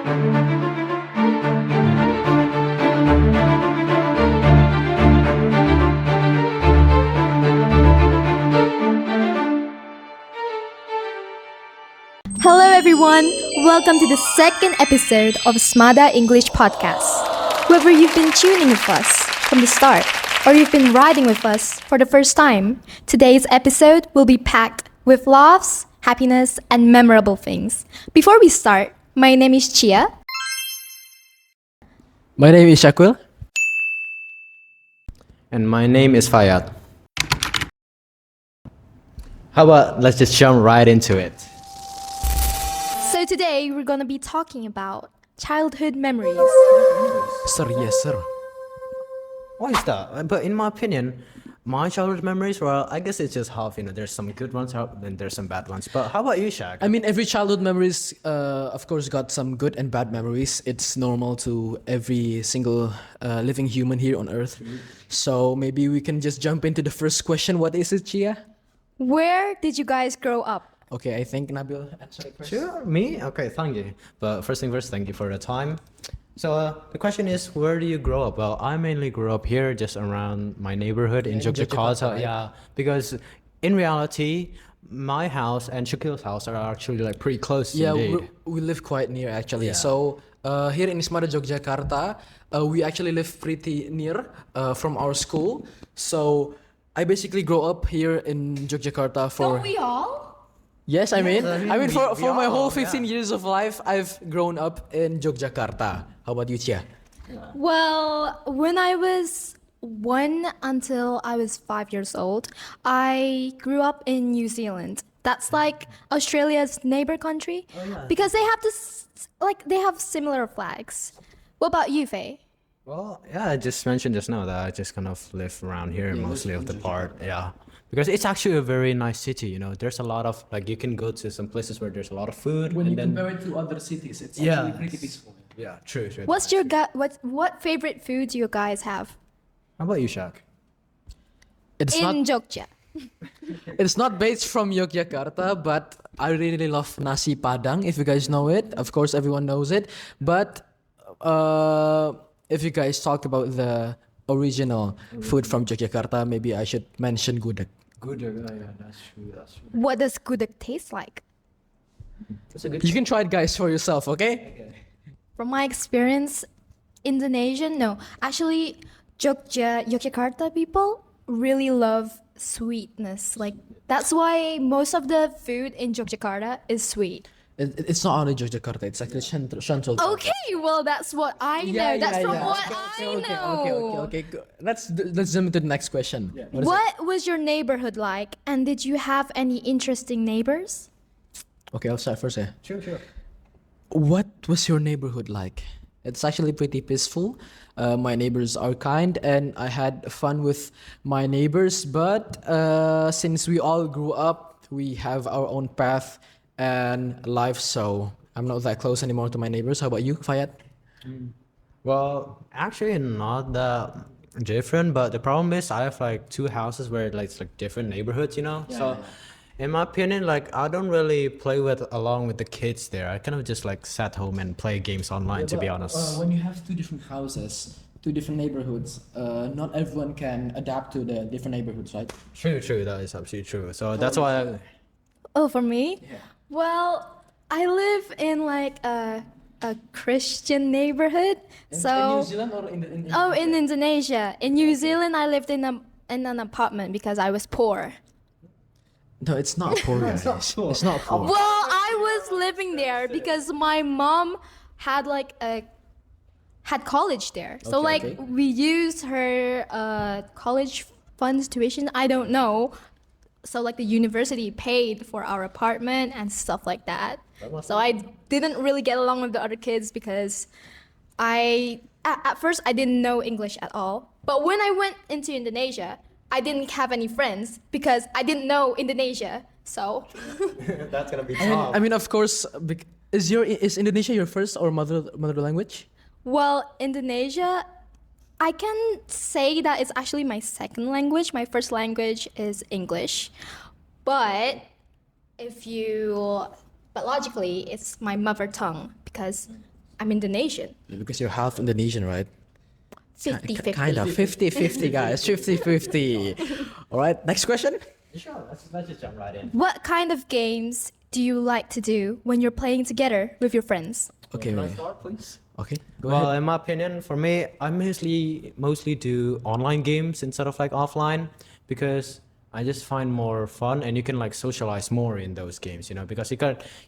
Hello, everyone. Welcome to the second episode of SMADA English Podcast. Whether you've been tuning with us from the start or you've been riding with us for the first time, today's episode will be packed with laughs, happiness, and memorable things. Before we start, my name is Chia. My name is Shakil. And my name is Fayad. How about let's just jump right into it? So today we're gonna be talking about childhood memories. Sir, yes, sir. Why is that? But in my opinion, my childhood memories, well, I guess it's just half, there's some good ones and there's some bad ones. But how about you, Shaq? I mean, every childhood memories, of course, got some good and bad memories. It's normal to every single living human here on Earth. So maybe we can just jump into the first question. What is it, Chia? Where did you guys grow up? Okay, I think Nabil answer it first. Sure, me? Okay, thank you. But first thing first, thank you for the time. So the question is, where do you grow up? Well, I mainly grew up here, just around my neighborhood in In Yogyakarta, Yogyakarta. right? Yeah, because in reality, my house and Shakil's house are actually like pretty close. Yeah, indeed. we live quite near actually. Yeah. So here in SMADA Yogyakarta, we actually live pretty near from our school. So I basically grew up here in Yogyakarta for. Don't we all? Yes, I mean, for we my whole all, 15 years of life, I've grown up in Yogyakarta. How about you, Chia? Well, when I was 1 until I was 5 years old, I grew up in New Zealand. That's like Australia's neighbor country because they have this, they have similar flags. What about you, Faye? Well, yeah, I just mentioned just now that I just kind of live around here mostly of the part. Yeah. Because it's actually a very nice city, There's a lot of, you can go to some places where there's a lot of food. and then, it to other cities, it's Yeah. Yeah, true. What's your what favorite food do you guys have How about you, Shaq? It's in not Jogja? it's not based from Yogyakarta, but I really love nasi padang. If you guys know it, of course everyone knows it. But if you guys talk about the original food from Yogyakarta, maybe I should mention gudeg. Good, yeah, that's true. What does gudeg taste like? That's a good You can try it, guys, for yourself. Okay? From my experience, Indonesian, no. Actually, Yogyakarta people really love sweetness. That's why most of the food in Yogyakarta is sweet. It's not only Yogyakarta; it's actually Central. Okay, well, that's what I know. That's from what I know. Okay. Let's jump into the next question. What was your neighborhood like? And did you have any interesting neighbors? Okay, I'll start first. Sure. What was your neighborhood like? It's actually pretty peaceful. My neighbors are kind, and I had fun with my neighbors. But since we all grew up, we have our own path and life, so I'm not that close anymore to my neighbors. How about you, Fayad? Well, actually not that different, but the problem is I have two houses where it's different neighborhoods, So in my opinion, I don't really play along with the kids there. I kind of just sat home and play games online, to be honest. When you have two different houses, two different neighborhoods, not everyone can adapt to the different neighborhoods, right? True, that is absolutely true. So that's why Oh, for me? Yeah. Well, I live in a Christian neighborhood. In So New Zealand or in oh, in Indonesia. In New Zealand, I lived in an apartment because I was poor. No, it's not poor, guys. It's not poor. Well, I was living there because my mom had had college there. So Okay. we used her college funds tuition. I don't know. So the university paid for our apartment and stuff like that. So I didn't really get along with the other kids because at first I didn't know English at all. But when I went into Indonesia, I didn't have any friends because I didn't know Indonesia. So that's gonna be I mean, of course, is Indonesia your first or mother language? well, Indonesia, I can say that it's actually my second language. My first language is English. But logically, it's my mother tongue because I'm Indonesian. Because you're half Indonesian, right? 50-50. Kind of 50-50, guys. 50-50. All right, next question. Sure, let's just jump right in. What kind of games do you like to do when you're playing together with your friends? Okay, Can I wait. start, please? Okay, go Well, ahead. in my opinion, for me, I mostly do online games instead of like offline because I just find more fun and you can like socialize more in those games, you know, because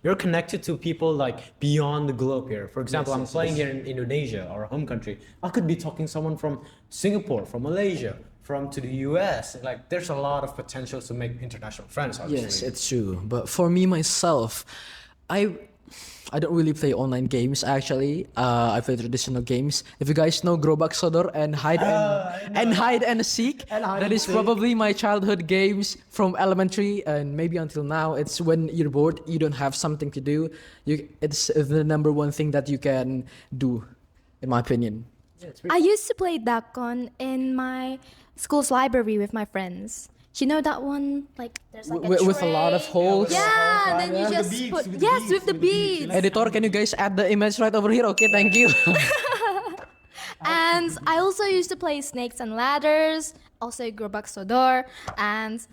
you're connected to people like beyond the globe here. For example, I'm playing here in Indonesia, our home country. I could be talking to someone from Singapore, from Malaysia, from to the US. Like there's a lot of potential to make international friends, obviously. Yes, it's true. But for me myself, I I don't really play online games actually. I play traditional games. If you guys know Gerobak Sodor and hide and seek, that is probably my childhood games from elementary and maybe until now. It's when you're bored, you don't have something to do. It's the number one thing that you can do, in my opinion. I used to play Dakon in my school's library with my friends. You know that one? Like there's like With a lot of tray. holes. Yeah, then you just put with the beads. Editor, can you guys add the image right over here? Okay, thank you. And I also used to play Snakes and Ladders, also Gerobak Sodor, and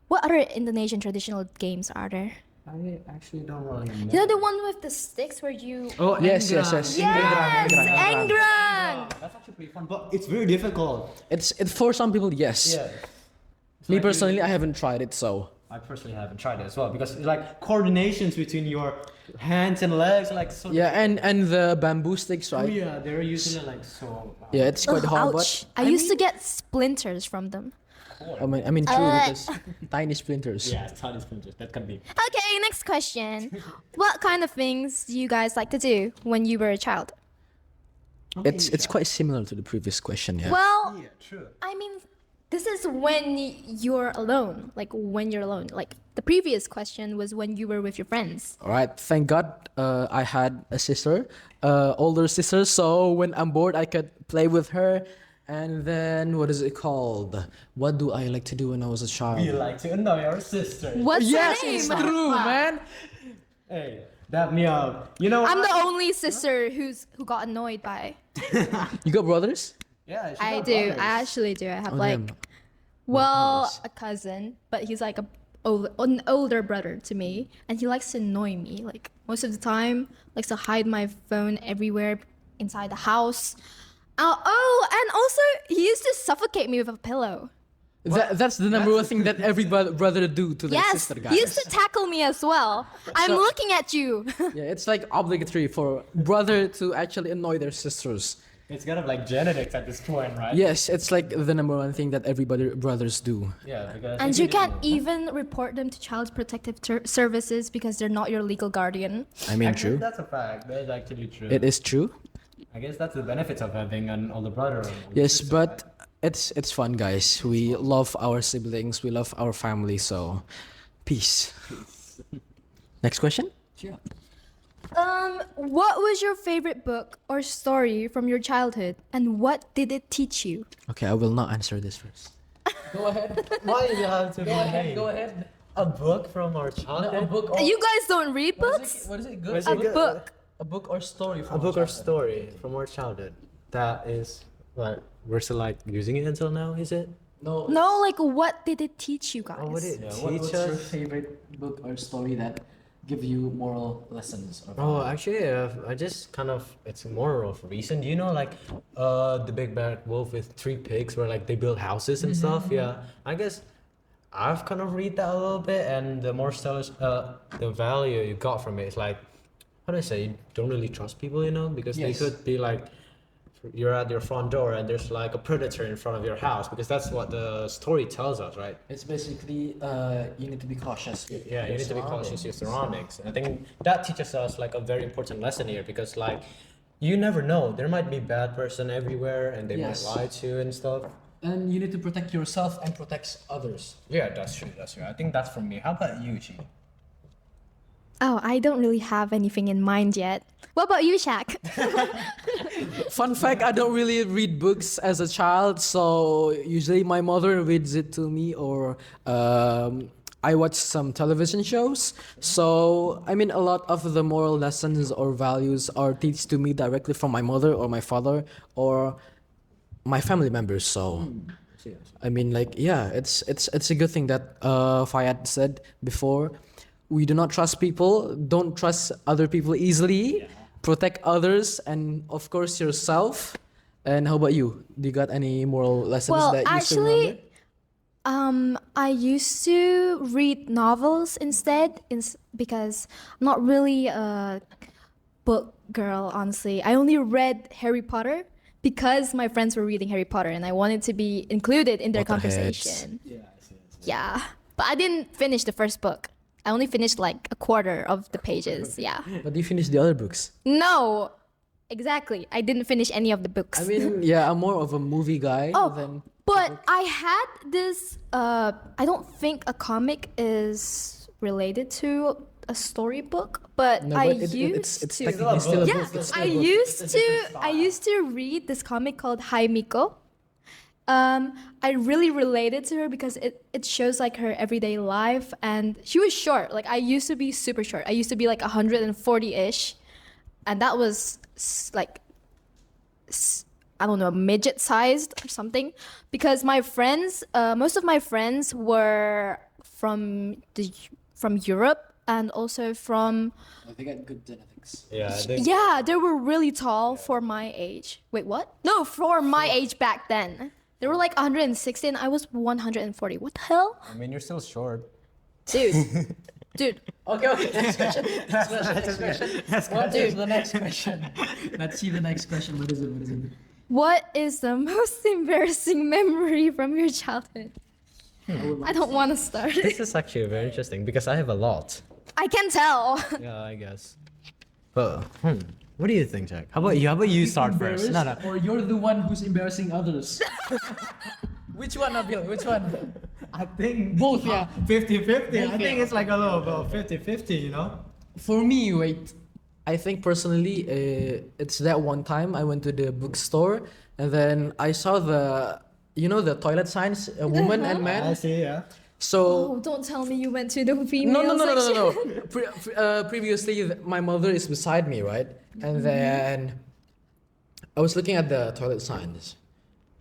what other Indonesian traditional games are there? I actually don't really know. You know the one with the sticks where you... Oh, Yes. Yes, Engrang! That's actually pretty fun, but it's very difficult. It's for some people, yes. Yeah. Me personally, I haven't tried it, so. I personally haven't tried it as well because it's like coordinations between your hands and legs, like so. Yeah, and the bamboo sticks, Oh right? yeah, they're using it like so. Yeah, it's quite Ugh, hard, ouch. but I used to get splinters from them. I mean, true because tiny splinters. Yeah, tiny splinters. That can be. Okay, next question. What kind of things do you guys like to do when you were a child? It's quite similar to the previous question. Yeah. Well, Yeah, true. I mean, this is when you're alone. Like when you're alone. Like the previous question was when you were with your friends. All right. Thank God, I had a sister, older sister. So when I'm bored, I could play with her. And then what is it called? What do I like to do when I was a child? You like to annoy our sister. What's Yes, her name? it's true, man. Hey, dap me up. You know. I'm the only sister who got annoyed by. You got brothers? Yeah, I do. I actually do. I have like, damn. well, a cousin, but he's like an older brother to me, and he likes to annoy me. Like most of the time, likes to hide my phone everywhere inside the house. And also he used to suffocate me with a pillow. That's the number one thing that every brother do to their Yes, sister, guys. he used to tackle me as well. I'm So- looking at you. Yeah, it's like obligatory for brother to actually annoy their sisters. It's kind of like genetics at this point, right? Yes, it's like the number one thing that everybody brothers do. Yeah, because. And you can't even report them to Child Protective Services because they're not your legal guardian. I mean, Actually, true. that's a fact. That's actually true. It is true. I guess that's the benefits of having an older brother. or older Yes, sister, but it's fun, guys. We love our siblings. We love our family. So, peace. Next question. What was your favorite book or story from your childhood, and what did it teach you? Okay, I will not answer this first. Go ahead. Why do you have to be Go ahead. a book from our childhood? book You guys don't read books? What is it? What is A it good? book. A book or story A book or story from our childhood. That is what we're still like using it until now, is it? No. No, like what did it teach you guys? Oh, what did it What's teach your us? favorite book or story that give you moral lessons? Or Oh, actually, I just kind of it's more of recent. You know, like the Big Bad Wolf with three pigs, where like they build houses and stuff. Yeah, I guess I've kind of read that a little bit, and the more sellers, the value you got from it is like, how do I say? You don't really trust people, you know, because they Yes. could be like, you're at your front door and there's like a predator in front of your house, because that's what the story tells us, right? It's basically you need to be cautious. With Yeah, you your need to be cautious of your surroundings. And I think that teaches us like a very important lesson here, because like you never know, there might be bad person everywhere and they Yes. might lie to you and stuff. And you need to protect yourself and protect others. Yeah, that's true. That's true. I think that's from me. How about you, Chi? Oh, I don't really have anything in mind yet. What about you, Shaq? Fun fact, I don't really read books as a child, so usually my mother reads it to me, or I watch some television shows. So I mean, a lot of the moral lessons or values are teach to me directly from my mother or my father or my family members. So I mean, like, yeah, it's a good thing that Fayad said before. We do not trust people. Don't trust other people easily. Protect others and of course yourself. And how about you? Do you got any moral lessons Well, that you still remember? actually, I used to read novels instead, because I'm not really a book girl, honestly. I only read Harry Potter because my friends were reading Harry Potter and I wanted to be included in their Potterheads. conversation. Yeah, but I didn't finish the first book. I only finished like a quarter of the pages. Yeah. But you finished the other books. No, exactly. I didn't finish any of the books. I mean, yeah, I'm more of a movie guy than. But I had this. I don't think a comic is related to a storybook, but No, I but it's used to. technically still a Yeah, book. It's still I a book. used to read this comic called Hi Miko. I really related to her because it shows like her everyday life, and she was short. Like I used to be super short. I used to be like 140-ish, and that was like I don't know, midget sized or something, because my friends, most of my friends were from Europe and also from They got good genetics. Yeah, I think yeah, they were really tall for my age. Wait, what? No, for my age back then. They were like 160 and I was 140. What the hell? I mean, you're still short. Dude. Dude. Okay. Next question. Next question. What is the next question? Let's see the next question. What is it? What is the most embarrassing memory from your childhood? I don't want to start. This is actually very interesting because I have a lot. I can tell. Yeah, I guess. But what do you think, Jack? How about you? How about you start first? No. Or you're the one who's embarrassing others. Which one, Nabil? Which one? I think Both, yeah. 50-50. I Both, think yeah. it's like a little bit 50-50, you know? For me, wait. I think personally, it's that one time I went to the bookstore and then I saw the toilet signs, woman and man. I see, yeah. So Oh, don't tell me you went to the female no. section. Previously, my mother is beside me, right? And then I was looking at the toilet signs,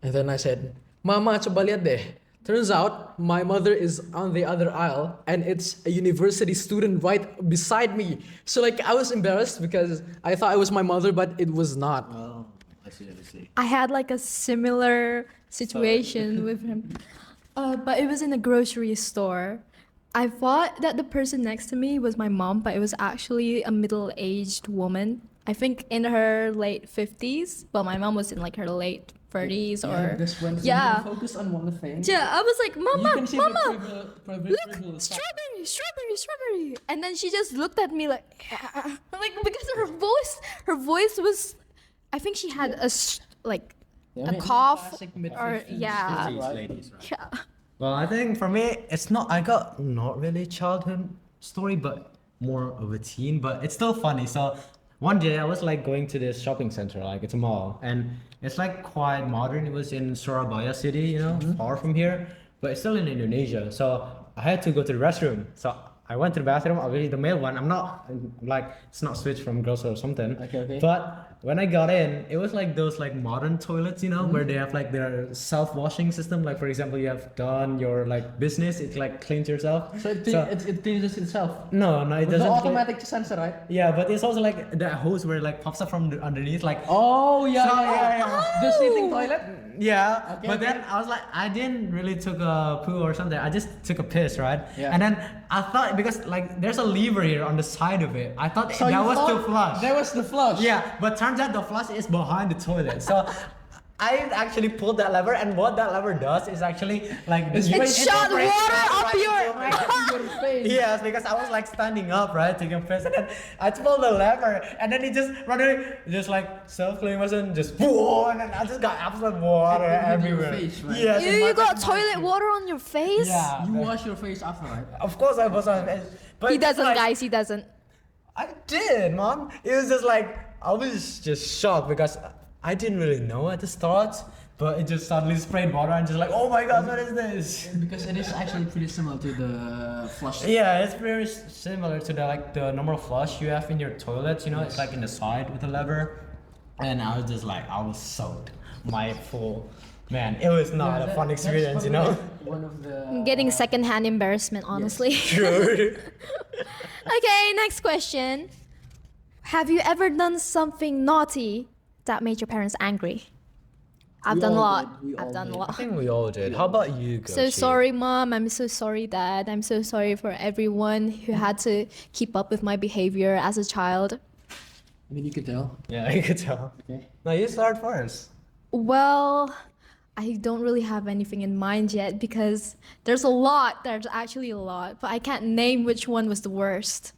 and then I said, "Mama, coba lihat deh." Turns out my mother is on the other aisle, and it's a university student right beside me. So like I was embarrassed because I thought it was my mother, but it was not. Oh, I see. I had like a similar situation with him. But it was in a grocery store. I thought that the person next to me was my mom, but it was actually a middle-aged woman. I think in her late 50s. Well, my mom was in like her late 30s or yeah. Focus on one thing. Yeah, I was like, Mama, Mama, look, look, strawberry. And then she just looked at me like, like because her voice was, I think she had a cough or yeah. Ladies, right? Yeah. Well, I think for me, I got not really childhood story, but more of a teen, but it's still funny. So one day I was like going to this shopping center, like it's a mall, and it's like quite modern. It was in Surabaya city, you know, far from here, but it's still in Indonesia. So I had to go to the restroom. So I went to the bathroom, obviously the male one. I'm not like, it's not switched from girls or something. Okay. But when I got in, it was like those like modern toilets, you know, where they have like their self-washing system. Like for example, you have done your like business, it like cleans yourself. So it cleans itself. No, it With doesn't. the automatic sensor, right? Yeah, but it's also like the hose where it like pops up from underneath, like. Oh yeah, So, yeah. The sitting toilet. Yeah, Okay, but okay. then I was like, I didn't really took a poo or something. I just took a piss, right? Yeah. And then I thought, because like there's a lever here on the side of it, I thought So that you was thought to flush. That was the flush. Yeah, but turns out the flush is behind the toilet. So I actually pulled that lever, and what that lever does is actually like It's It Right, shot right water up into your. my- Your face. Yes, because I was like standing up, right, taking a piss, and then I pulled the lever, and then it just running, just like self-cleaning machine, just whoa, and then I just got absolute water Hit your everywhere. face, right? Yes, in You my- got toilet water on your face? Yeah. You wash your face after, right? Of course I was on it, but He it's doesn't, like, guys. He doesn't. I did, mom. It was just like I was just shocked because I didn't really know at the start. but it just suddenly sprayed water and just like, oh my god, what is this? Because it is actually pretty similar to the flush. Yeah, it's very similar to the normal flush you have in your toilet. You know, it's like in the side with the lever. And I was just like, I was soaked. My full man, it was not a fun experience, you know. One of the I'm getting secondhand embarrassment, honestly. True. Okay, next question. Have you ever done something naughty that made your parents angry? I've done a lot. I've done a I lot. think we all did. How about you, So Gochi? sorry, Mom. I'm so sorry, Dad. I'm so sorry for everyone who had to keep up with my behavior as a child. I mean, you could tell. Yeah, I could tell. Okay. No, you start first. Well, I don't really have anything in mind yet because there's a lot. There's actually a lot, but I can't name which one was the worst.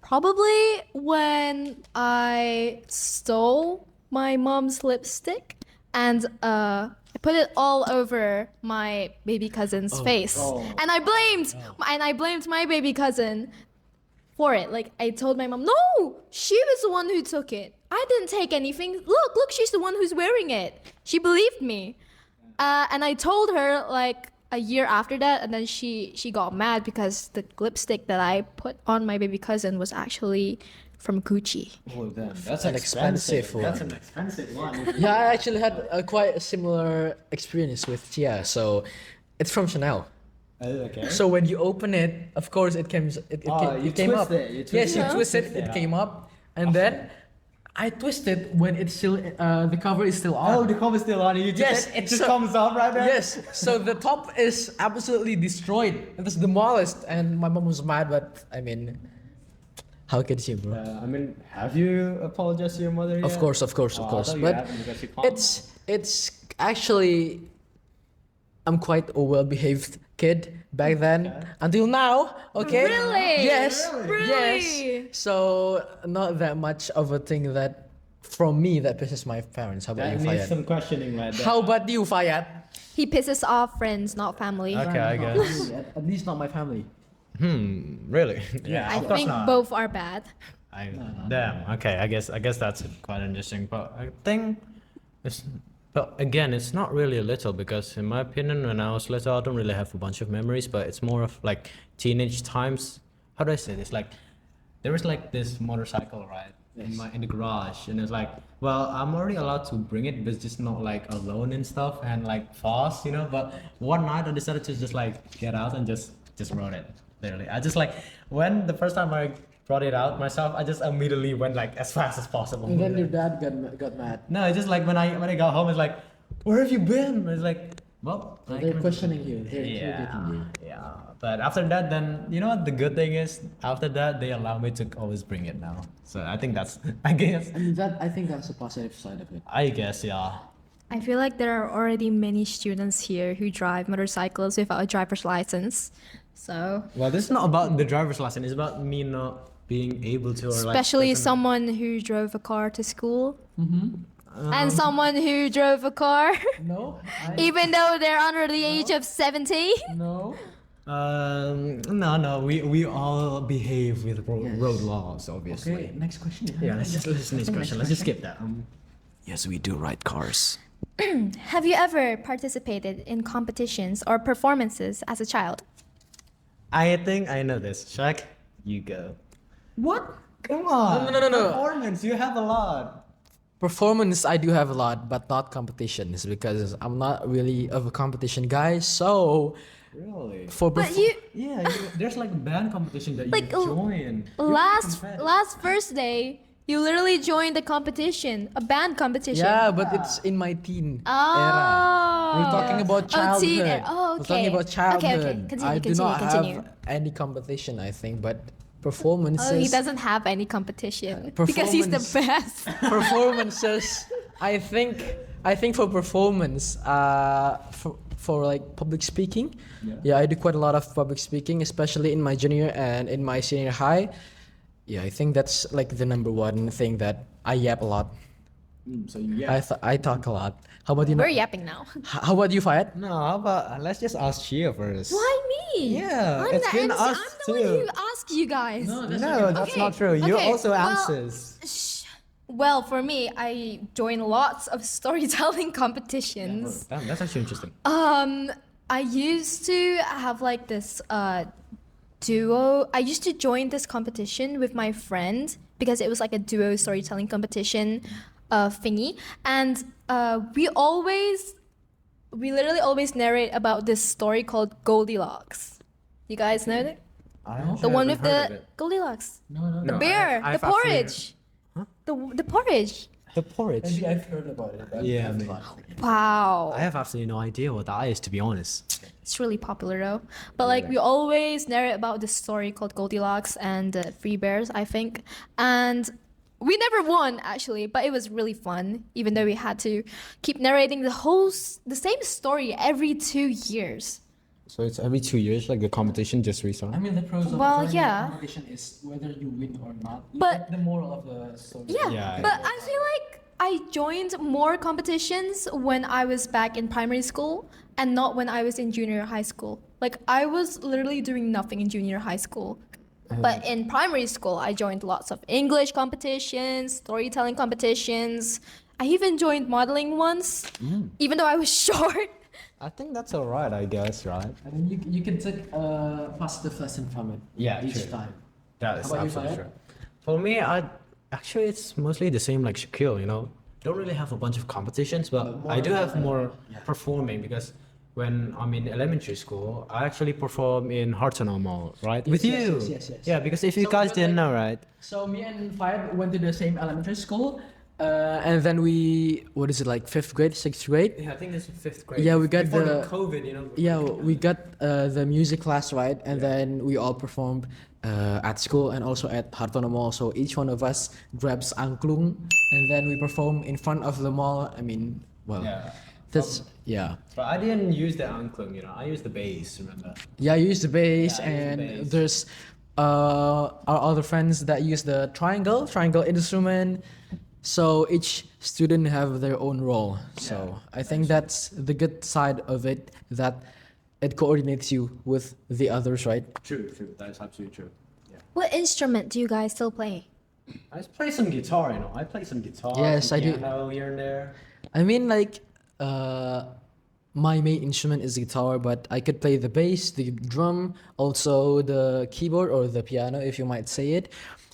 Probably when I stole my mom's lipstick and I put it all over my baby cousin's face, and I blamed my baby cousin for it. Like, I told my mom, no, she was the one who took it. I didn't take anything. Look, she's the one who's wearing it. She believed me. And I told her like a year after that, and then she got mad because the lipstick that I put on my baby cousin was actually from Gucci. Oh, damn. That's an expensive one. That's an expensive one. Yeah, I actually had quite a similar experience with Tia. So, it's from Chanel. Okay. So when you open it, of course it came. You it came twist up. it, you twist Yes, you it. twist it. Yeah. It came up, and then I twisted when it's still the cover is still on. Oh, the cover is still on. You just, Yes, it it's just so- comes off right there. Yes, so the top is absolutely destroyed. It was demolished, and my mom was mad. But I mean, how could she, bro? I mean, have you apologized to your mother yet? Of course. Oh, I But thought you haven't because you can't. it's actually I'm quite a well-behaved kid back then until now. Okay. Really? Yes. Really? Yes. So not that much of a thing that from me that pisses my parents. How about That you, needs Fayad? some questioning right there. How about you, Fayad? He pisses off friends, not family. Okay, I guess. At least not my family. Really? Yeah, I of course think not. both are bad. Damn. Okay, I guess that's quite interesting. But I think it's. But again, it's not really a little because in my opinion, when I was little, I don't really have a bunch of memories. But it's more of like teenage times. How do I say this? Like there was like this motorcycle ride in the garage, and it's like, well, I'm already allowed to bring it, but it's just not like alone and stuff and like fast, you know. But one night I decided to just like get out and just rode it. Literally, I just like when the first time I brought it out myself, I just immediately went like as fast as possible. And then your dad got mad. No, it's just like when I got home, it's like, where have you been? It's like, well, I They're can- questioning you. They're interrogating you. yeah. But after that, then you know what the good thing is? After that, they allow me to always bring it now. So I think that's, I guess, I mean, I think that's a positive side of it. I guess, yeah. I feel like there are already many students here who drive motorcycles without a driver's license. So, Well, this is not about the driver's license. It's about me not being able to, or especially like, someone who drove a car to school. And someone who drove a car, No, even though they're under the age of 70. no. No, we all behave with road laws, obviously. Okay, next question. Yeah, let's just listen to this question. Let's just skip that. Yes, we do ride cars. Have you ever participated in competitions or performances as a child? I think I know this. Shaq, you go. What? Come on. No. Performance, you have a lot. Performance, I do have a lot, but not competitions because I'm not really of a competition guy. So Really? for But you, Yeah, there's like a band competition that Like, you join. last first day, you literally joined a competition, a band competition. yeah, but it's in my teen Oh. era. We're talking about Oh, childhood. teen era. Oh, We're talking okay. about childhood. Okay. Continue, I do not continue. have any competition, I think, but performances. Oh, he doesn't have any competition because he's the Performance. best. Performances. I think for performance, for like public speaking, yeah, I do quite a lot of public speaking, especially in my junior and in my senior high. Yeah, I think that's like the number one thing that I yap a lot. So yeah. I talk a lot. How about you? We're yapping now. How about you, Fayed? No, how about let's just ask Chia first. Why me? Yeah, I'm it's the been MC. us I'm the one too. who asked you guys. No, that's Okay, not true. You okay, also well, answers. Shh. Well, for me, I joined lots of storytelling competitions. Damn, that's actually interesting. I used to have like this duo. I used to join this competition with my friend because it was like a duo storytelling competition thingy, and we literally always narrate about this story called Goldilocks. You guys know that? The one with the Goldilocks, the bear, the porridge, the porridge. The porridge. Maybe I've heard about it. But Yeah, man. Wow. I have absolutely no idea what that is, to be honest. It's really popular though. But like we always narrate about this story called Goldilocks and the Three Bears, I think. And we never won actually, but it was really fun, even though we had to keep narrating the same story every 2 years. So it's every 2 years, like the competition just restarts. I mean, the pros of Well, joining yeah. the competition is whether you win or not. You But- get the moral of the story. Yeah, Yeah, but yeah. I feel like I joined more competitions when I was back in primary school and not when I was in junior high school. Like I was literally doing nothing in junior high school. But in primary school, I joined lots of English competitions, storytelling competitions. I even joined modeling once, even though I was short. I think that's alright, I guess, right? And then you can take a positive lesson from it. Yeah, each true. time. That is How about you, absolutely Fayed? true. For me, actually it's mostly the same like Shaquille, you know. Don't really have a bunch of competitions, but more I do have like, more yeah. performing because when I'm in elementary school, I actually perform in Hartona Mall, right? With yes, you. yes. Yeah, because if you So, guys but didn't like- know, right? So me and Fayed went to the same elementary school, and then what is it, like 5th grade, 6th grade? Yeah, I think this is 5th grade. Yeah, we got Before the- COVID, you know. Yeah, we got the music class, right? And then we all performed at school and also at Hartono Mall. So each one of us grabs angklung and then we perform in front of the mall. I mean, well, Yeah. that's, yeah. But I didn't use the anklung, you know. I used the bass, remember? Yeah, you use the bass, Yeah, I use the and bass. there's our other friends that use the triangle instrument. So each student have their own role. So I think that's the good side of it, that it coordinates you with the others, right? True. That is absolutely true. Yeah. What instrument do you guys still play? I play some guitar, you know. I play some guitar. Yes, some I do. piano here and there. I mean, like, my main instrument is guitar, but I could play the bass, the drum, also the keyboard or the piano, if you might say it.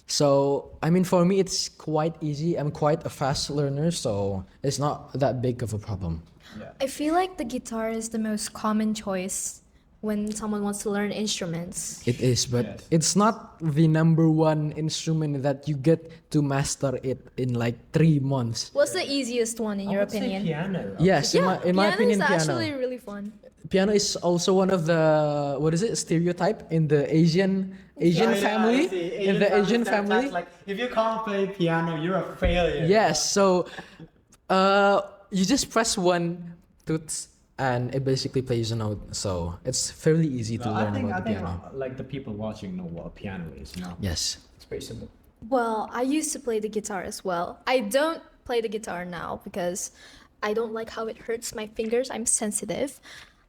So, I mean, for me, it's quite easy. I'm quite a fast learner, so it's not that big of a problem. Yeah. I feel like the guitar is the most common choice when someone wants to learn instruments. It is, but Yes. it's not the number one instrument that you get to master it in like 3 months. What's the easiest one in your opinion? Piano. Yes, Yeah, in my piano opinion, is piano. actually really fun. Piano is also one of the, what is it, stereotype in the Asian family. In the Asian family. Like, if you can't play piano, you're a failure. Yes, so you just press one tooth and it basically plays a note. So it's fairly easy to I learn think, about the piano. like the people watching know what a piano is, you know. Yes. It's pretty simple. Well, I used to play the guitar as well. I don't play the guitar now because I don't like how it hurts my fingers. I'm sensitive.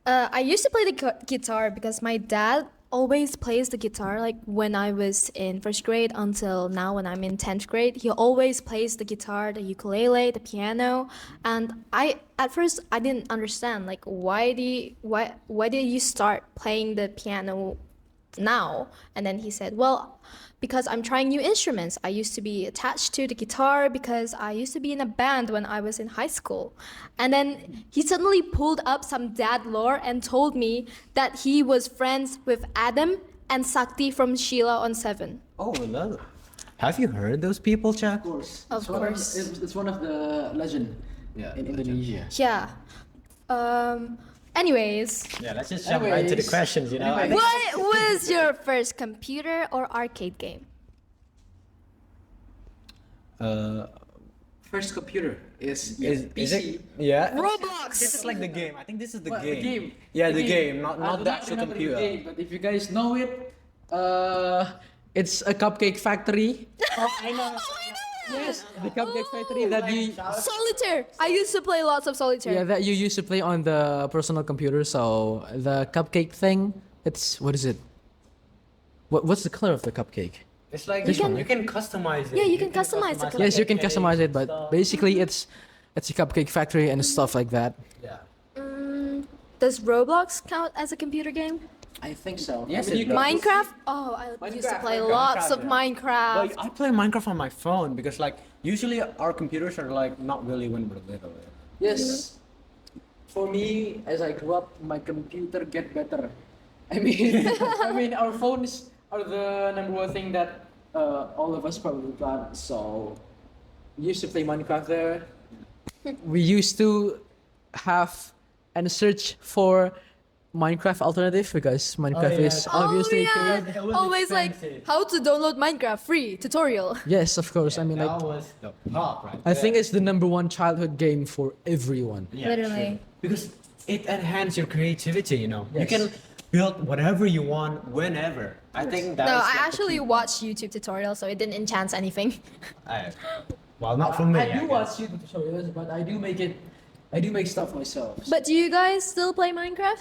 I used to play the guitar because my dad always plays the guitar. Like when I was in 1st grade until now when I'm in 10th grade, he always plays the guitar, the ukulele, the piano. And at first I didn't understand like why did you start playing the piano now? And then he said, well, because I'm trying new instruments. I used to be attached to the guitar because I used to be in a band when I was in high school. And then he suddenly pulled up some dad lore and told me that he was friends with Adam and Sakti from Sheila on 7. Oh, no. Have you heard those people, Jack? course. Of course. It's one of the legend in Indonesia. Yeah. Anyways, Yeah, let's just jump right to the Anyways. questions, you know. I think- what was your first computer or arcade game? First computer is Is PC. it? Yeah. Roblox! This is like the game. I think this is the Well, game. Yeah, the game, not I the don't actual remember the computer. game, but if you guys know it, it's a cupcake factory. I know. Yes, the cupcake factory that you Solitaire! I used to play lots of solitaire. that you used to play on the personal computer. So the cupcake thing, what is it? What's the color of the cupcake? It's like You can- you can customize it. Yeah, you can customize the Yes, you can cupcake customize it, but stuff. basically it's a cupcake factory and stuff like that. Yeah. Does Roblox count as a computer game? I think so. Yes, I mean, it you does. can- Minecraft? Oh, I used to Minecraft, play Minecraft, lots of yeah. Minecraft. But I play Minecraft on my phone because like usually our computers are like not really when we're little. Yes. For me, as I grew up, my computer get better. I mean, our phones are the number one thing that all of us probably got. So, we used to play Minecraft there. We used to have and search for Minecraft alternative because Minecraft yeah. is obviously paid. It was Always expensive. like how to download Minecraft free tutorial. Yes, of course. I mean, that like, was the pop, right? I think it's the number one childhood game for everyone. Yeah, Literally. sure. Because it enhances your creativity. You know, you Yes. can build whatever you want whenever. I think that. No, is, I like, the actually key. watched YouTube tutorials, so it didn't enchant anything. Well, not for me. I do guess. watch YouTube tutorials, but I do make stuff myself. But do you guys still play Minecraft?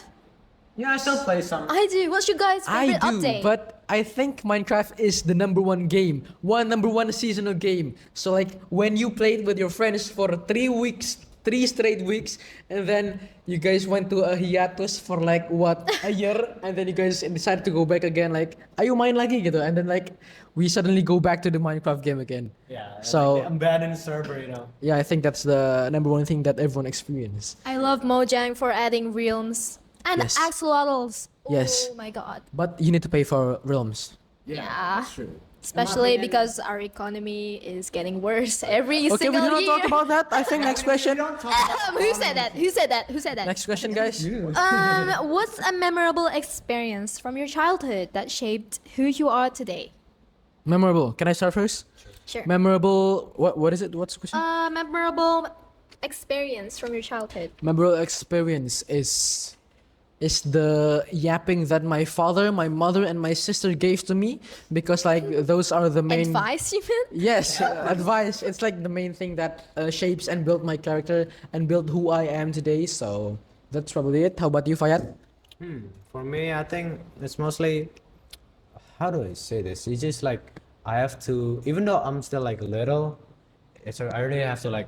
Yeah, I still play some. I do. What's your guys' I favorite do, update? but I think Minecraft is the number one game, number one seasonal game. So like when you played with your friends for 3 weeks, 3 straight weeks, and then you guys went to a hiatus for like what a year, and then you guys decided to go back again. Like, ayo main lagi gitu, and then like we suddenly go back to the Minecraft game again. Yeah. So- like the abandoned server, you know. Yeah, I think that's the number one thing that everyone experiences. I love Mojang for adding realms and Yes. axolotls. Yes. Oh my god. But you need to pay for realms. Yeah. That's true. Especially opinion- because our economy is getting worse every Okay, we single do not year. talk about that. I think next question. Who said that? Who said that? Who said that? Next question, guys. What's a memorable experience from your childhood that shaped who you are today? Memorable. Can I start first? Sure. Memorable. What is it? What's the question? Memorable experience from your childhood. Memorable experience is the yapping that my father, my mother, and my sister gave to me because like those are the main. Advice, you meant? Yes, advice. It's like the main thing that shapes and built my character and built who I am today. So that's probably it. How about you, Fayad? For me, I think it's mostly. How do I say this? It's just like I have to, even though I'm still like little, I really have to like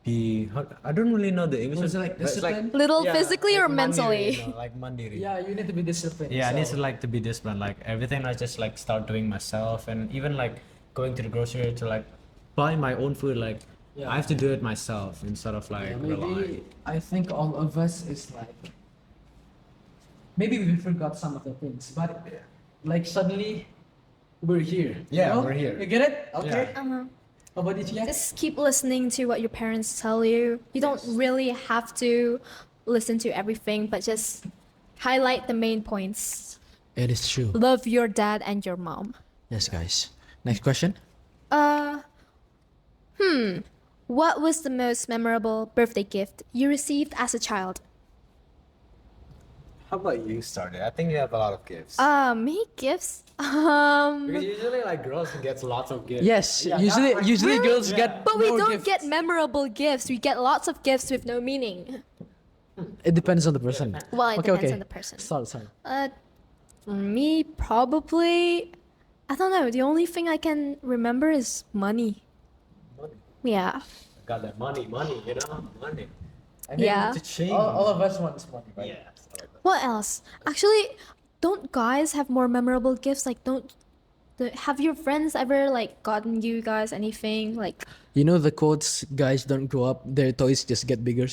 be. I don't really know the English. Was it like but it's discipline? Little physically or mandiri, mentally? you know, like mandiri. Yeah, you need to be disciplined. Yeah, I need so- to like to be disciplined. Like everything, I just like start doing myself, and even like going to the grocery to like buy my own food. Like Yeah. I have to do it myself instead of like Yeah, relying. maybe I think all of us is like maybe we forgot some of the things, but like suddenly we're here. you Yeah, know? we're here. You get it? Okay. Uh-huh. How about you, Chia? Just keep listening to what your parents tell you. You don't really have to listen to everything, but just highlight the main points. It is true. Love your dad and your mom. Yes, guys. Next question. What was the most memorable birthday gift you received as a child? How about you start it? I think you have a lot of gifts. Me gifts. Because usually like girls get lots of gifts. Yes, Yeah, usually Really? girls get But we more don't gifts. get memorable gifts. We get lots of gifts with no meaning. It depends on the person. Well, it Okay, depends okay. on the person. Start. For me, probably, I don't know. The only thing I can remember is money. Money. Yeah. Got that money, you know, money. I mean, Yeah. To change. all of us want money, right? Yeah. What else? Actually, don't guys have more memorable gifts? Like, have your friends ever like gotten you guys anything like? You know the quotes, guys don't grow up, their toys just get bigger.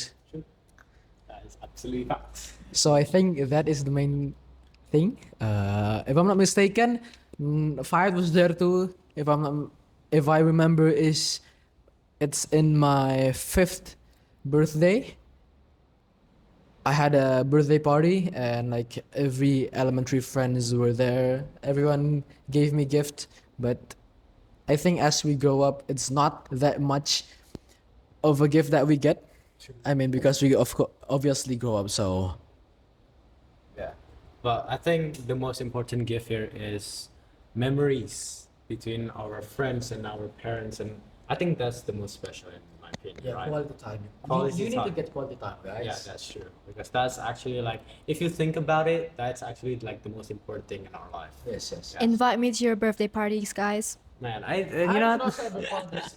That is absolutely facts. So I think that is the main thing. If I'm not mistaken, Fayed was there too. If I remember, it's in my 5th birthday. I had a birthday party and like every elementary friends were there. Everyone gave me gift, but I think as we grow up, it's not that much of a gift that we get. I mean, because we obviously grow up, so Yeah. But I think the most important gift here is memories between our friends and our parents, and I think that's the most special in my my opinion. Yeah, right? quality time. Quality you need to time. get quality time, guys. Yeah, that's true. Because that's actually like, if you think about it, that's actually like the most important thing in our life. Yes, yes. Yeah. Invite me to your birthday parties, guys. Man, you know what?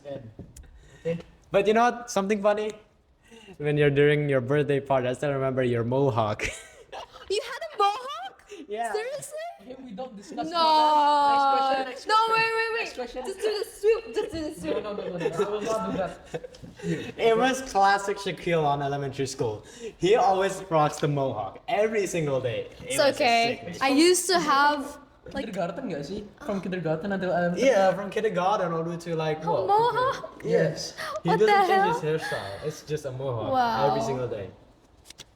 But you know what? Something funny? When you're during your birthday party, I still remember your mohawk. You had a mohawk? Yeah. Seriously? We don't discuss No. Next No, question. wait. Next question. Just do the swoop. Just do the swoop. No. I will not do that. It was classic Shaquille on elementary school. He always rocks the mohawk every single day. It It's was okay. sick. I used to have like Kindergarten nggak sih? From kindergarten until Yeah, from kindergarten all the way to like a what? mohawk. Yes. He What doesn't the change hell? his hairstyle. It's just a mohawk Wow. every single day.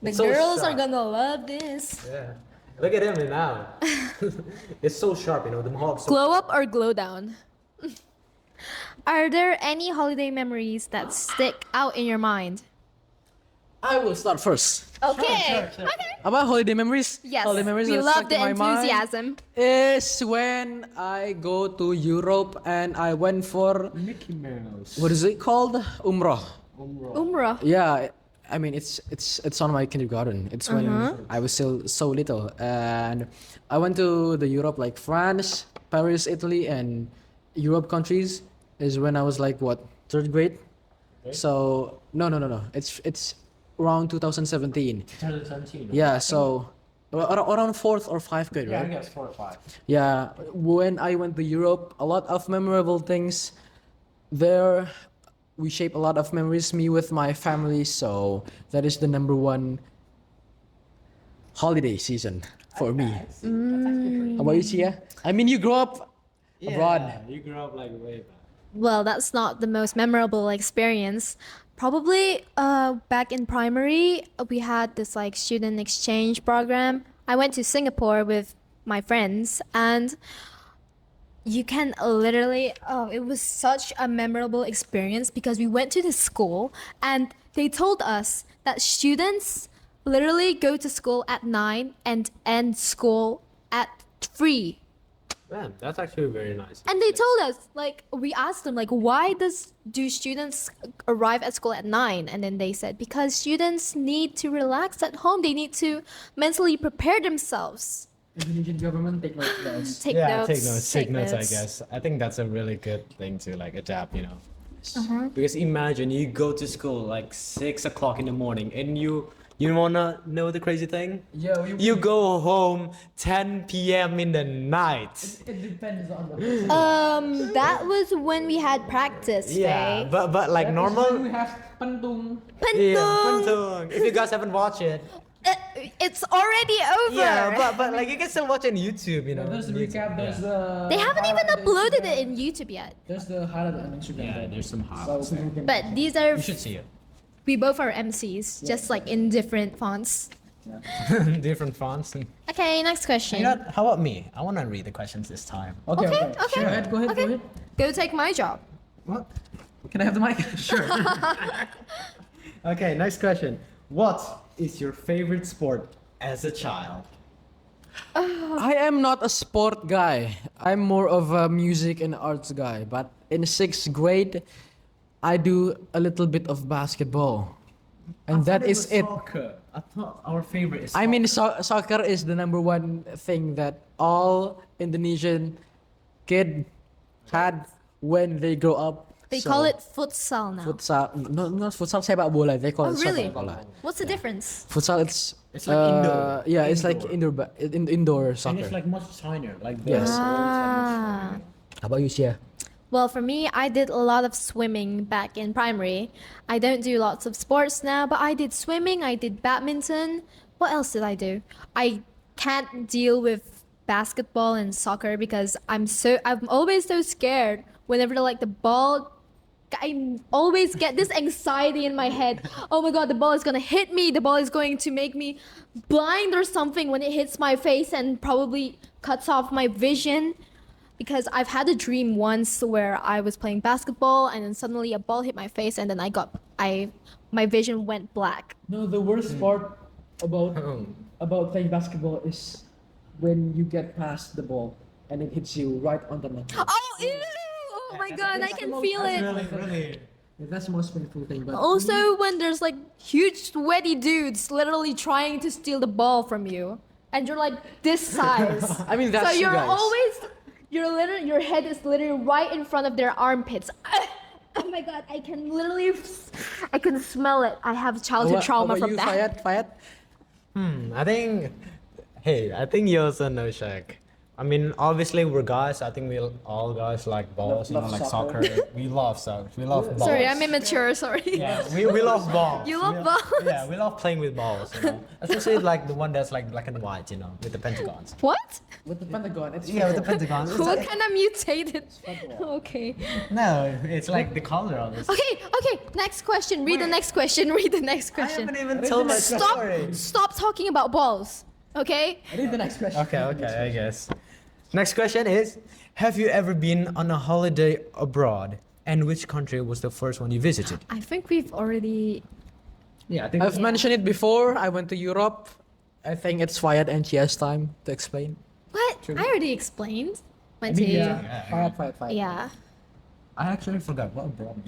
The It's so girls are sharp. gonna love this. Yeah. Look at him now. It's so sharp, you know, the mohawk. So Glow up or glow down? Are there any holiday memories that stick out in your mind? I will start first. Okay. sure. Okay. About holiday memories. Yes. Holiday memories We that love stuck the in my mind enthusiasm. is when I go to Europe and I went for Mickey Mouse. what is it called? Umrah. Umrah. Yeah, I mean it's on my kindergarten. It's when I was still so little, and I went to the Europe like France, Paris, Italy, and Europe countries. Is when I was like what, third grade. So no. It's around 2017. 2017. Yeah, so around fourth or fifth grade, Yeah, I right? guess 4 or 5. Yeah, when I went to Europe, a lot of memorable things there. We shape a lot of memories, me with my family, so that is the number one holiday season for me. How about you, Chia? I mean, you grew up abroad. You grew up like way back. Well, that's not the most memorable experience. Probably back in primary, we had this like student exchange program. I went to Singapore with my friends, and you can literally, it was such a memorable experience because we went to the school and they told us that students literally go to school at 9 and end school at 3. Man, that's actually very nice. And they told us, like, we asked them, like, why do students arrive at school at 9? And then they said, because students need to relax at home. They need to mentally prepare themselves. Indonesian government take note, guys. Take notes. Take notes, I guess. I think that's a really good thing to like adapt, you know. Uh-huh. Because imagine you go to school like 6 o'clock in the morning and you wanna know the crazy thing? Yeah, You go home 10 p.m. in the night. It depends on the. That was when we had practice, Yeah, Faye. but like normal. We have pentung. Yeah, Pentung. pentung. If you guys haven't watched it. It's already over. Yeah, but like you can still watch it on YouTube, you know. There's the YouTube, recap. There's the. They haven't even highlight on uploaded Instagram. it in YouTube yet. There's the highlight on Instagram. Yeah, there's some So highlights there. we can- But these are, You should see it. we both are MCs, just like in different fonts. Different fonts. And... Okay, next question. You know what? How about me? I want to read the questions this time. Okay. Okay, okay. Go ahead. Go ahead. Okay. Go ahead. Go take my job. What? Can I have the mic? Sure. Okay, next question. What is your favorite sport as a child? I am not a sport guy. I'm more of a music and arts guy. But in sixth grade, I do a little bit of basketball, and that is it. Soccer. I thought our favorite is. I mean, soccer is the number one thing that all Indonesian kid had when they grow up. They So, call it futsal now. futsal. No, not futsal. Sepak bola. They call Oh, it really? sepak bola. What's the difference? Futsal, It's like indoor. Yeah, it's like Indoor. indoor and soccer. it's like much tinier. Like Yes. Ah. How about you, Sia? Well, for me, I did a lot of swimming back in primary. I don't do lots of sports now, but I did swimming, I did badminton. What else did I do? I can't deal with basketball and soccer because I'm always so scared whenever like the ball, I always get this anxiety in my head. Oh my god, the ball is gonna hit me. The ball is going to make me blind or something when it hits my face and probably cuts off my vision. Because I've had a dream once where I was playing basketball and then suddenly a ball hit my face and then my vision went black. No, the worst part about playing basketball is when you get past the ball and it hits you right on the neck. Oh, ew! Oh my god, I can feel it. Really, That's the most painful thing. But Also, when there's like huge sweaty dudes literally trying to steal the ball from you, and you're like this size. I mean, that's so you're you guys. always, your head is literally right in front of their armpits. Oh my god, I can smell it. I have childhood trauma from that. Fayad? I think you also know Shaq. I mean, obviously we're guys. I think we all guys like balls, Love like soccer. soccer. We love soccer. We love balls. Sorry, I'm immature. Sorry. Yeah, we love balls. You love We- balls? Yeah, we love playing with balls. Especially like the one that's like black and white, with the pentagons. What? With the Pentagon. It's Yeah, with the pentagons. What kind of mutated? Okay. No, it's like the color of it. Okay. Next question. Read the next question. Read the next I question. haven't even told my story. Stop talking about balls. Okay. Read the next question. Okay, I guess. Next question is, have you ever been on a holiday abroad? And which country was the first one you visited? I think we've already. Yeah, I think I've mentioned it before. I went to Europe. I think it's Fayad and Chia's time to explain. What? I already explained. Went to. Fayad. Yeah. I actually forgot what abroad.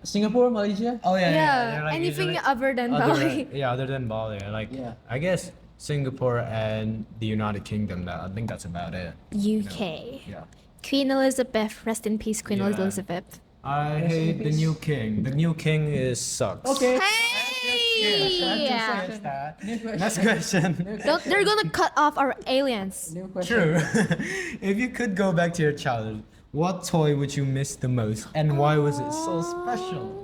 Singapore, Malaysia. Oh Yeah. they're, like, Anything usually- other than Bali. other than Bali, like Yeah. I guess Singapore and the United Kingdom. I think that's about it. UK. Yeah. Queen Elizabeth. Rest in peace, Queen Yeah. Elizabeth. I hate the new king. The new king is sucks. Okay. Hey! Next question. They're gonna cut off our aliens. New question. True. If you could go back to your childhood, what toy would you miss the most, and why was it so special?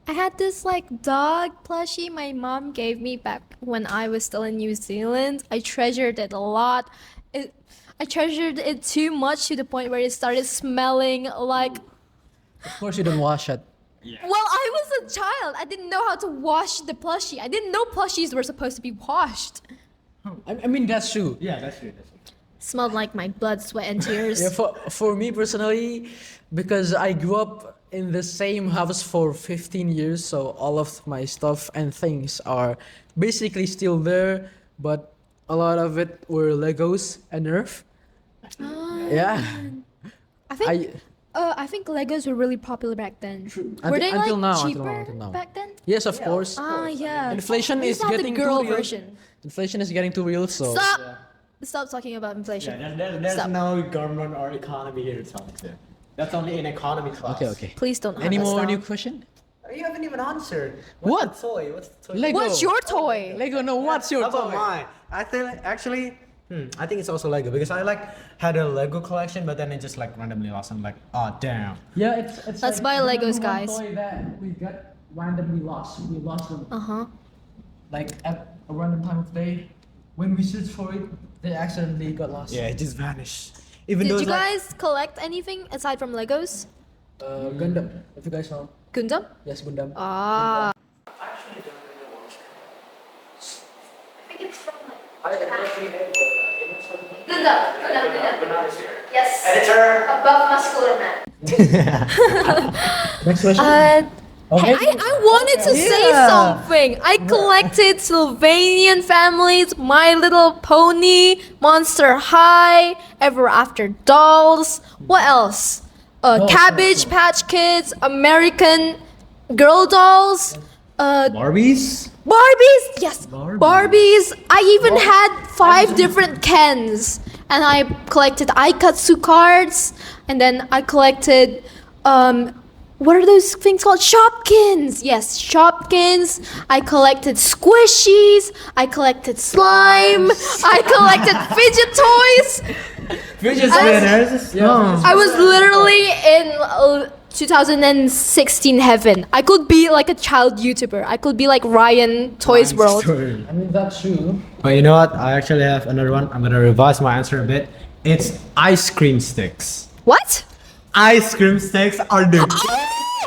I had this like dog plushie my mom gave me back when I was still in New Zealand. I treasured it a lot. I treasured it too much to the point where it started smelling like. Of course, you don't wash it. Well, I was a child. I didn't know how to wash the plushie. I didn't know plushies were supposed to be washed. I mean, that's true. Yeah, that's true. Smelled like my blood, sweat, and tears. Yeah, for me personally, because I grew up in the same house for 15 years, so all of my stuff and things are basically still there, but a lot of it were Legos and Nerf. Yeah. I think Legos were really popular back then. Were they Until like now, cheaper until now. back then? Yes, of course. Yeah. Inflation We is used to have getting the girl too real. version. Inflation is getting too real, so Stop. Stop talking about inflation. There's Stop. no government or economy here to talk to. That's only in economy class. okay. Please don't. Any hunt us more down. new question? You haven't even answered. What? What's the toy? What's the toy? Lego. What's your toy? Lego, no, what's your How about toy? mine? I think actually, I think it's also Lego because I had a Lego collection, but then it just randomly lost. I'm like, oh damn. Yeah, it's Let's buy the Legos, number one guys. toy that we got randomly lost. We lost them Uh-huh. like at a random time of day. When we searched for it, they accidentally got lost. Yeah, it just vanished. Even Did though you it's guys collect anything aside from Legos? Gundam. If you guys know. Gundam? Yes, Gundam. Ah. Gundam. Yes. Editor. Above muscular man. Next question. Hey, I wanted to say something. I collected Sylvanian families, My Little Pony, Monster High, Ever After Dolls. What else? Cabbage Patch Kids, American Girl Dolls, Barbies. Barbies. Yes, Barbies. I even had 5 different Kens, and I collected Aikatsu cards, and then I collected what are those things called? Shopkins! Yes, Shopkins. I collected squishies. I collected slime. I collected fidget toys. Fidget spinners. I was literally in 2016 heaven. I could be like a child YouTuber. I could be like Ryan Toys World. I mean, that's true. But you know what? I actually have another one. I'm gonna revise my answer a bit. It's ice cream sticks. What? Ice cream sticks are the OG.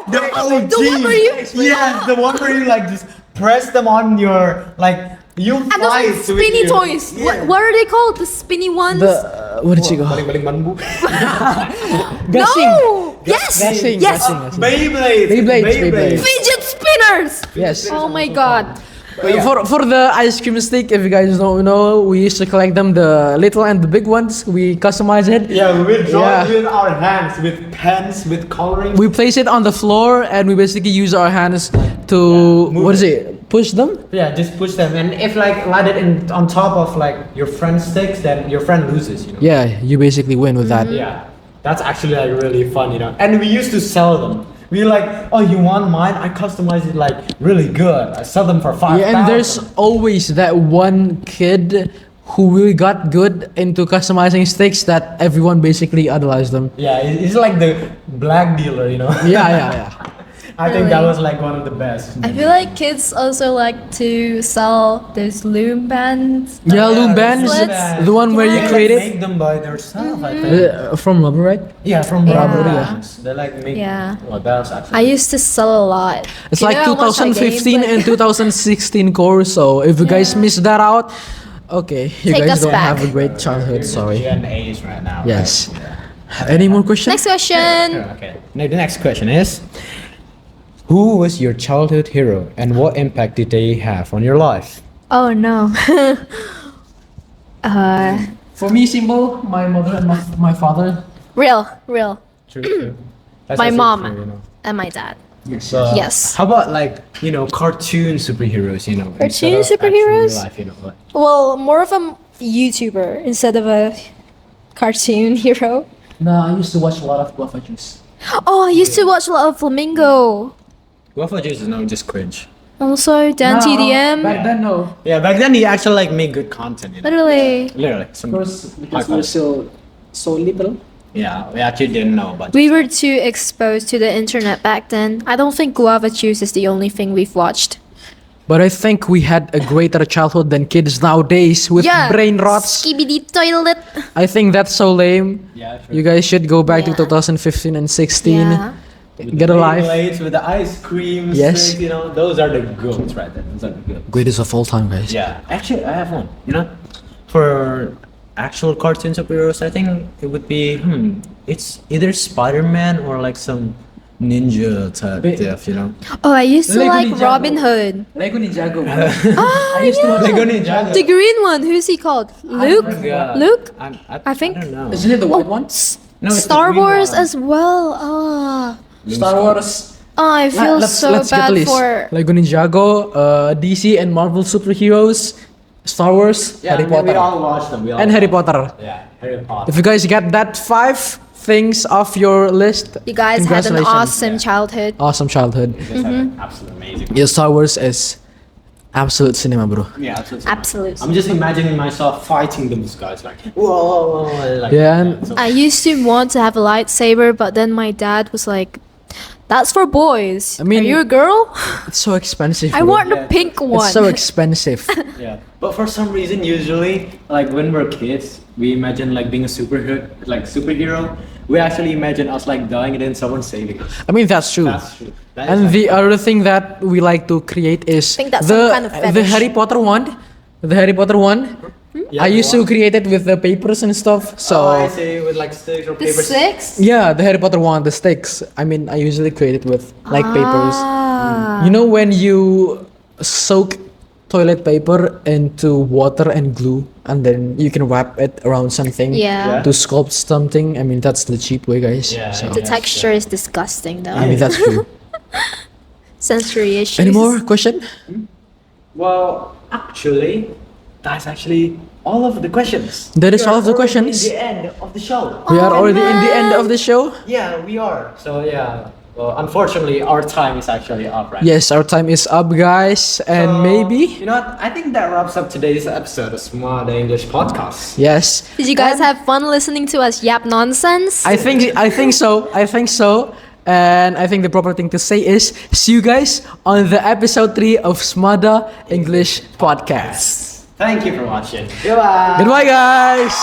The one where you- Yes, the one where you just press them on your you And those are spinny toys. What are they called? The spinny ones? What did you go? Baling-baling bambu. No! Yes! Yes! Beyblades. Beyblades. Fidget spinners! Yes. Oh my god. For the ice cream stick, if you guys don't know, we used to collect them, the little and the big ones. We customize it. Yeah, we will draw Yeah. it with our hands, with pens, with coloring. We place it on the floor and we basically use our hands to move what is it? Push them. Yeah, just push them, and if like light it in on top of like your friend's sticks, then your friend loses. You know. Yeah, you basically win with that. Yeah, that's actually like really fun, you know. And we used to sell them. We like, oh, you want mine? I customize it like really good. I sell them for 5,000. Yeah, and there's always that one kid who really got good into customizing sticks that everyone basically idolized them. Yeah, he's like the black dealer, you know. Yeah. I think that Really? was like one of the best. I feel like kids also like to sell those loom bands. Yeah, loom bands, bracelets. the one where you Yes. create it Make them by themselves, I think. from rubber, right? Yeah, from Yeah. rubber bands. They like make. Yeah. Well, that's actually. I used to sell a lot. It's You like know how much I 2015 gained, and 2016 course. So if you guys Yeah. missed that out, okay, you Take guys us don't back. have a great childhood. Sorry. Gen A's right now. Yes. Any more questions? Next question. Okay. Now the next question is, who was your childhood hero and what impact did they have on your life? Oh no. For me, simple. My mother and my father. Real. True. That's My also mom true, you know. and my dad. So, Yes. How about like, you know, cartoon superheroes, you know? Cartoon instead of actual superheroes? real life, you know, like, Well, more of a YouTuber instead of a cartoon hero. No, I used to watch a lot of guava juice. Oh, I used to watch a lot of Flamingo. Guava Juice is now just cringe. Also, Dan TDM. Back then, no. Yeah, back then he actually like made good content, you know? Literally. Literally. Some Of course, high because we're quality. still so little. Yeah, we actually didn't know about We were too exposed to the internet back then. I don't think Guava Juice is the only thing we've watched. But I think we had a greater childhood than kids nowadays with brain rots. Skibidi toilet. I think that's so lame. Yeah, true. You guys should go back Yeah. to 2015 and 16. Yeah. Get a life. Beyblades with the ice cream Yes. stick, you know, those are the goats right there. Those are the goats. Greatest of all time, guys. Yeah, actually, I have one. You know, for actual cartoon superheroes, I think it would be it's either Spider-Man or like some ninja type Wait. stuff. You know, Oh, I used to Lego like Ninjago. Robin Hood. Lego Ninjago. Ah, used to watch yeah. Lego Ninjago. The green one. Who's he called? Luke? Yeah. Luke? I I think- don't know. Isn't it the white one? No, it's the Star green Wars one. as well. Ah. Star Wars. Oh, I feel so let's get bad the list. for. Lego Ninjago, DC and Marvel superheroes, Star Wars, Yeah, Harry I mean, Potter, we all watched them. We all and Harry watched Potter. them. Yeah, Harry Potter. If you guys get that 5 things off your list, You guys had an congratulations. awesome childhood. Awesome childhood. You guys have an absolute amazing. Yeah, Star Wars is absolute cinema, bro. Yeah, absolutely. Absolute. I'm just imagining myself fighting those guys like, whoa, like, Yeah, and- so- I used to want to have a lightsaber, but then my dad was like, "That's for boys. I mean- Are you a girl? It's so expensive. I bro. want the Yeah. pink one." It's so expensive. Yeah, but for some reason, usually, like when we're kids, we imagine like being a superhero. We actually imagine us like dying and then someone saving us. I mean, that's true. That's true. That is And like- the other thing that we like to create is think that's the some kind of the fetish. Harry Potter one. The Harry Potter one. Yeah, I used to what? create it with the papers and stuff. So Oh, I see, with like sticks or The papers. 6? yeah, the Harry Potter one, the sticks. I mean, I usually create it with like papers. Ah. You know when you soak toilet paper into water and glue, and then you can wrap it around something Yeah. to sculpt something. I mean, that's the cheap way, guys. Yeah, So, The texture is disgusting though. I mean, that's true. Sensory issues. Any more question? Well, actually, that's actually all of the questions. That is We are all of the already questions. In the end of the show. We are Oh, already in the end man. of the show. Yeah, we are. So yeah. Well, unfortunately, our time is actually up, right? Yes, our time is up, guys, and So, maybe You know what? I think that wraps up today's episode of SMADA English Podcast. yes. Did you guys have fun listening to us yap nonsense? I think so. And I think the proper thing to say is see you guys on the episode 3 of SMADA English Podcast. Thank you for watching. Goodbye. Goodbye, guys.